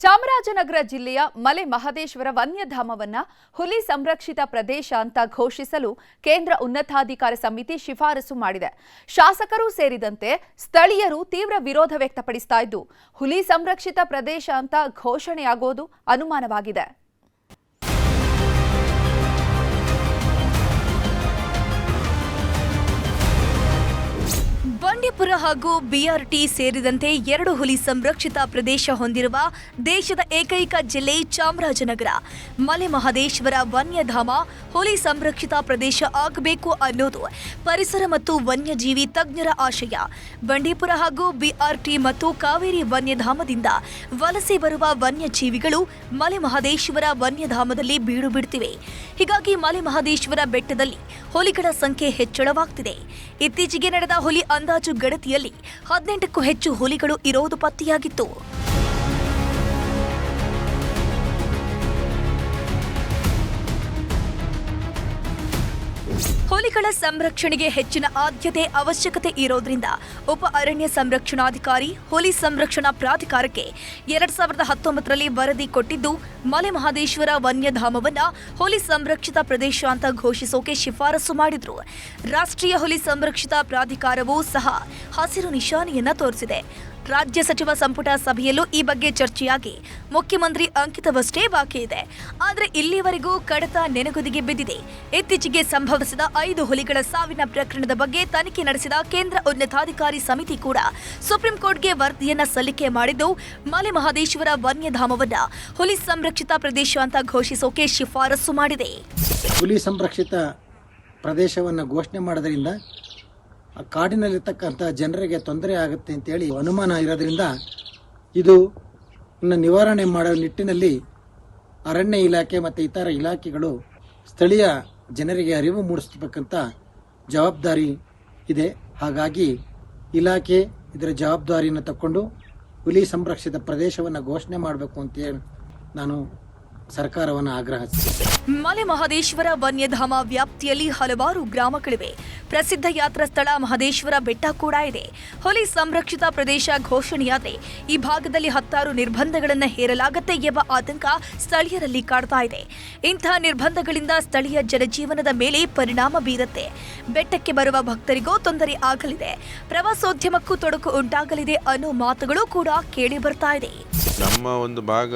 ಚಾಮರಾಜನಗರ ಜಿಲ್ಲೆಯ ಮಲೆ ಮಹದೇಶ್ವರ ವನ್ಯಧಾಮವನ್ನ ಹುಲಿ ಸಂರಕ್ಷಿತ ಪ್ರದೇಶ ಅಂತ ಘೋಷಿಸಲು ಕೇಂದ್ರ ಉನ್ನತಾಧಿಕಾರ ಸಮಿತಿ ಶಿಫಾರಸು ಮಾಡಿದೆ. ಶಾಸಕರು ಸೇರಿದಂತೆ ಸ್ಥಳೀಯರು ತೀವ್ರ ವಿರೋಧ ವ್ಯಕ್ತಪಡಿಸ್ತಾ ಇದ್ದು, ಹುಲಿ ಸಂರಕ್ಷಿತ ಪ್ರದೇಶ ಅಂತ ಘೋಷಣೆಯಾಗೋದು ಅನುಮಾನವಾಗಿದೆ. ಬಂಡೀಪುರ ಹಾಗೂ ಬಿಆರ್ಟಿ ಸೇರಿದಂತೆ 2 ಹುಲಿ ಸಂರಕ್ಷಿತ ಪ್ರದೇಶ ಹೊಂದಿರುವ ದೇಶದ ಏಕೈಕ ಜಿಲ್ಲೆ ಚಾಮರಾಜನಗರ. ಮಲೆ ಮಹದೇಶ್ವರ ವನ್ಯಧಾಮ ಹುಲಿ ಸಂರಕ್ಷಿತ ಪ್ರದೇಶ ಆಗಬೇಕು ಅನ್ನೋದು ಪರಿಸರ ಮತ್ತು ವನ್ಯಜೀವಿ ತಜ್ಞರ ಆಶಯ. ಬಂಡೀಪುರ ಹಾಗೂ ಬಿಆರ್ಟಿ ಮತ್ತು ಕಾವೇರಿ ವನ್ಯಧಾಮದಿಂದ ವಲಸೆ ಬರುವ ವನ್ಯಜೀವಿಗಳು ಮಲೆ ಮಹದೇಶ್ವರ ವನ್ಯಧಾಮದಲ್ಲಿ ಬೀಡು ಬಿಡುತ್ತಿವೆ. ಹೀಗಾಗಿ ಮಲೆ ಮಹದೇಶ್ವರ ಬೆಟ್ಟದಲ್ಲಿ ಹುಲಿಗಳ ಸಂಖ್ಯೆ ಹೆಚ್ಚಳವಾಗ್ತಿದೆ. ಇತ್ತೀಚೆಗೆ ನಡೆದ ಹುಲಿ ಅಂದಾಜು ಗಣತಿಯಲ್ಲಿ 18ಕ್ಕೂ ಹೆಚ್ಚು ಹುಲಿಗಳು ಇರೋದು ಪತ್ತೆಯಾಗಿತ್ತು. ಹುಲಿಗಳ ಸಂರಕ್ಷಣೆಗೆ ಹೆಚ್ಚಿನ ಆದ್ಯತೆ ಅವಶ್ಯಕತೆ ಇರೋದ್ರಿಂದ ಉಪ ಅರಣ್ಯ ಸಂರಕ್ಷಣಾಧಿಕಾರಿ ಹುಲಿ ಸಂರಕ್ಷಣಾ ಪ್ರಾಧಿಕಾರಕ್ಕೆ 2019ರಲ್ಲಿ ವರದಿ ಕೊಟ್ಟಿದ್ದು, ಮಲೆ ಮಹದೇಶ್ವರ ವನ್ಯಧಾಮವನ್ನ ಹುಲಿ ಸಂರಕ್ಷಿತ ಪ್ರದೇಶ ಅಂತ ಘೋಷಿಸೋಕೆ ಶಿಫಾರಸು ಮಾಡಿದ್ರು. ರಾಷ್ಟ್ರೀಯ ಹುಲಿ ಸಂರಕ್ಷಿತ ಪ್ರಾಧಿಕಾರವೂ ಸಹ ಹಸಿರು ನಿಶಾನೆಯನ್ನ ತೋರಿಸಿದೆ. ರಾಜ್ಯ ಸಚಿವ ಸಂಪುಟ ಸಭೆಯಲ್ಲೂ ಈ ಬಗ್ಗೆ ಚರ್ಚೆಯಾಗಿ ಮುಖ್ಯಮಂತ್ರಿ ಅಂಕಿತವಷ್ಟೇ ಬಾಕಿ ಇದೆ. ಆದರೆ ಇಲ್ಲಿವರೆಗೂ ಕಡತ ನೆನಗುದಿಗೆ ಬಿದ್ದಿದೆ. ಇತ್ತೀಚೆಗೆ ಸಂಭವಿಸಿದ 5 ಹುಲಿಗಳ ಸಾವಿನ ಪ್ರಕರಣದ ಬಗ್ಗೆ ತನಿಖೆ ನಡೆಸಿದ ಕೇಂದ್ರ ಉನ್ನತಾಧಿಕಾರಿ ಸಮಿತಿ ಕೂಡ ಸುಪ್ರೀಂ ಕೋರ್ಟ್ಗೆ ವರದಿಯನ್ನ ಸಲ್ಲಿಕೆ ಮಾಡಿದ್ದು, ಮಲೆ ಮಹದೇಶ್ವರ ವನ್ಯಧಾಮವನ್ನ ಹುಲಿ ಸಂರಕ್ಷಿತ ಪ್ರದೇಶ ಅಂತ ಘೋಷಿಸೋಕೆ ಶಿಫಾರಸು ಮಾಡಿದೆ. ಹುಲಿ ಸಂರಕ್ಷಿತ ಪ್ರದೇಶವನ್ನು ಘೋಷಣೆ ಮಾಡೋದ್ರಿಂದ ಕಾಡಿನಲ್ಲಿರ್ತಕ್ಕಂಥ ಜನರಿಗೆ ತೊಂದರೆ ಆಗುತ್ತೆ ಅಂತೇಳಿ ಅನುಮಾನ ಇರೋದ್ರಿಂದ ಇದು ನಿವಾರಣೆ ಮಾಡುವ ನಿಟ್ಟಿನಲ್ಲಿ ಅರಣ್ಯ ಇಲಾಖೆ ಮತ್ತು ಇತರ ಇಲಾಖೆಗಳು ಸ್ಥಳೀಯ ಜನರಿಗೆ ಅರಿವು ಮೂಡಿಸಬೇಕಂತ ಜವಾಬ್ದಾರಿ ಇದೆ. ಹಾಗಾಗಿ ಇಲಾಖೆ ಇದರ ಜವಾಬ್ದಾರಿಯನ್ನು ತಕ್ಕೊಂಡು ಹುಲಿ ಸಂರಕ್ಷಿತ ಪ್ರದೇಶವನ್ನು ಘೋಷಣೆ ಮಾಡಬೇಕು ಅಂತೇಳಿ ನಾನು ಸರ್ಕಾರವನ್ನು ಆಗ್ರಹಿಸಿದೆ. ಮಲೆ ಮಹದೇಶ್ವರ ವನ್ಯಧಾಮ ವ್ಯಾಪ್ತಿಯಲ್ಲಿ ಹಲವಾರು ಗ್ರಾಮಗಳಿವೆ. ಪ್ರಸಿದ್ಧ ಯಾತ್ರಾ ಸ್ಥಳ ಮಹದೇಶ್ವರ ಬೆಟ್ಟ ಕೂಡ ಇದೆ. ಹುಲಿ ಸಂರಕ್ಷಿತ ಪ್ರದೇಶ ಘೋಷಣೆಯಾದರೆ ಈ ಭಾಗದಲ್ಲಿ 10 ನಿರ್ಬಂಧಗಳನ್ನು ಹೇರಲಾಗುತ್ತೆ ಎಂಬ ಆತಂಕ ಸ್ಥಳೀಯರಲ್ಲಿ ಕಾಡ್ತಾ ಇದೆ. ಇಂತಹ ನಿರ್ಬಂಧಗಳಿಂದ ಸ್ಥಳೀಯ ಜನಜೀವನದ ಮೇಲೆ ಪರಿಣಾಮ ಬೀರುತ್ತೆ. ಬೆಟ್ಟಕ್ಕೆ ಬರುವ ಭಕ್ತರಿಗೂ ತೊಂದರೆ ಆಗಲಿದೆ, ಪ್ರವಾಸೋದ್ಯಮಕ್ಕೂ ತೊಡಕು ಉಂಟಾಗಲಿದೆ ಅನ್ನೋ ಮಾತುಗಳು ಕೂಡ ಕೇಳಿ ಬರ್ತಾ ಇದೆ. ನಮ್ಮ ಒಂದು ಭಾಗ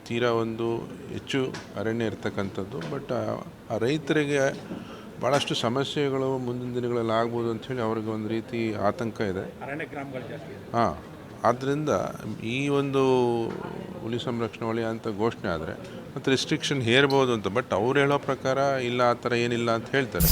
ತೀರಾ ಒಂದು ಹೆಚ್ಚು ಅರಣ್ಯ ಇರ್ತಕ್ಕಂಥದ್ದು. ಬಟ್ ಆ ರೈತರಿಗೆ ಭಾಳಷ್ಟು ಸಮಸ್ಯೆಗಳು ಮುಂದಿನ ದಿನಗಳಲ್ಲಿ ಆಗ್ಬೋದು ಅಂಥೇಳಿ ಅವ್ರಿಗೆ ಒಂದು ರೀತಿ ಆತಂಕ ಇದೆ. ಹಾಂ, ಆದ್ದರಿಂದ ಈ ಒಂದು ಹುಲಿ ಸಂರಕ್ಷಣಾ ವಲಯ ಅಂತ ಘೋಷಣೆ ಆದರೆ ಮತ್ತು ರೆಸ್ಟ್ರಿಕ್ಷನ್ ಹೇರ್ಬೋದು ಅಂತ, ಬಟ್ ಅವ್ರು ಹೇಳೋ ಪ್ರಕಾರ ಇಲ್ಲ, ಆ ಥರ ಏನಿಲ್ಲ ಅಂತ ಹೇಳ್ತಾರೆ.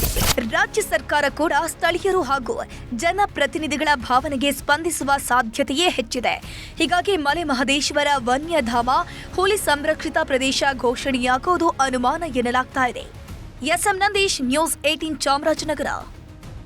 ರಾಜ್ಯ ಸರ್ಕಾರ ಕೂಡ ಸ್ಥಳೀಯರು ಹಾಗೂ ಜನಪ್ರತಿನಿಧಿಗಳ ಭಾವನೆಗೆ ಸ್ಪಂದಿಸುವ ಸಾಧ್ಯತೆಯೇ ಹೆಚ್ಚಿದೆ. ಹೀಗಾಗಿ ಮಲೆ ಮಹದೇಶ್ವರ ವನ್ಯಧಾಮ ಹುಲಿ ಸಂರಕ್ಷಿತ ಪ್ರದೇಶ ಘೋಷಣೆಯಾಗುವುದು ಅನುಮಾನ ಎನ್ನಲಾಗ್ತಾ ಇದೆ. SM Nandish, news 18 Chamarajanagar.